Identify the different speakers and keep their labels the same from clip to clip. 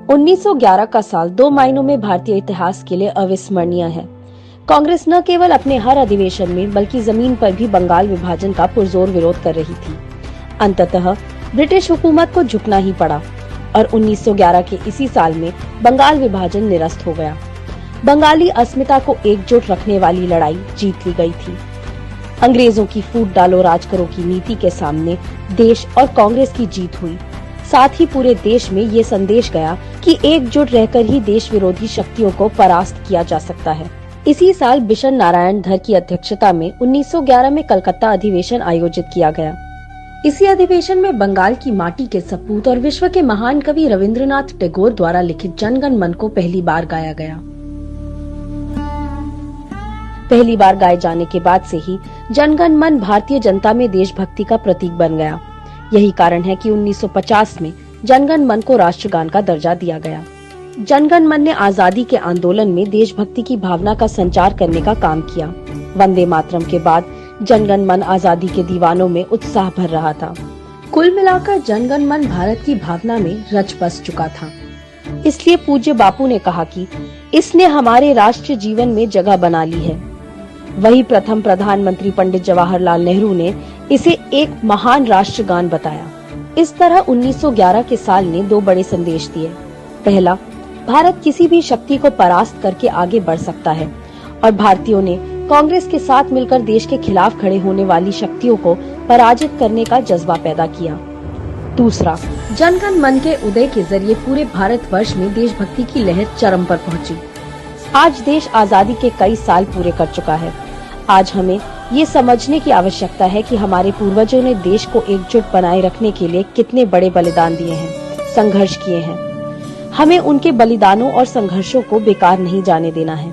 Speaker 1: 1911 का साल दो मायनों में भारतीय इतिहास के लिए अविस्मरणीय है। कांग्रेस न केवल अपने हर अधिवेशन में बल्कि जमीन पर भी बंगाल विभाजन का पुरजोर विरोध कर रही थी। अंततः ब्रिटिश हुकूमत को झुकना ही पड़ा और 1911 के इसी साल में बंगाल विभाजन निरस्त हो गया। बंगाली अस्मिता को एकजुट रखने वाली लड़ाई जीत ली गई थी। अंग्रेजों की फूट डालो राज करो की नीति के सामने देश और कांग्रेस की जीत हुई। साथ ही पूरे देश में ये संदेश गया कि एकजुट रहकर ही देश विरोधी शक्तियों को परास्त किया जा सकता है। इसी साल बिशन नारायण धर की अध्यक्षता में 1911 में कलकत्ता अधिवेशन आयोजित किया गया। इसी अधिवेशन में बंगाल की माटी के सपूत और विश्व के महान कवि रविंद्रनाथ टैगोर द्वारा लिखित जनगण मन को पहली बार गाया गया। पहली बार गाए जाने के बाद से ही जनगण मन भारतीय जनता में देशभक्ति का प्रतीक बन गया। यही कारण है कि 1950 में जनगण मन को राष्ट्रगान का दर्जा दिया गया। जनगण मन ने आजादी के आंदोलन में देशभक्ति की भावना का संचार करने का काम किया। वंदे मातरम के बाद जनगण मन आजादी के दीवानों में उत्साह भर रहा था। कुल मिलाकर जनगण मन भारत की भावना में रच बस चुका था। इसलिए पूज्य बापू ने कहा कि इसने हमारे राष्ट्रीय जीवन में जगह बना ली है। वही प्रथम प्रधानमंत्री पंडित जवाहरलाल नेहरू ने इसे एक महान राष्ट्रगान बताया। इस तरह 1911 के साल ने दो बड़े संदेश दिए। पहला, भारत किसी भी शक्ति को परास्त करके आगे बढ़ सकता है और भारतीयों ने कांग्रेस के साथ मिलकर देश के खिलाफ खड़े होने वाली शक्तियों को पराजित करने का जज्बा पैदा किया। दूसरा, जनगण मन के उदय के जरिए पूरे भारतवर्ष में देशभक्ति की लहर चरम पर पहुंची। आज देश आजादी के कई साल पूरे कर चुका है। आज हमें ये समझने की आवश्यकता है कि हमारे पूर्वजों ने देश को एकजुट बनाए रखने के लिए कितने बड़े बलिदान दिए हैं, संघर्ष किए हैं। हमें उनके बलिदानों और संघर्षों को बेकार नहीं जाने देना है।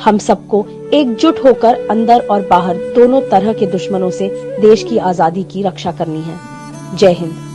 Speaker 1: हम सबको एकजुट होकर अंदर और बाहर दोनों तरह के दुश्मनों से देश की आजादी की रक्षा करनी है। जय हिंद।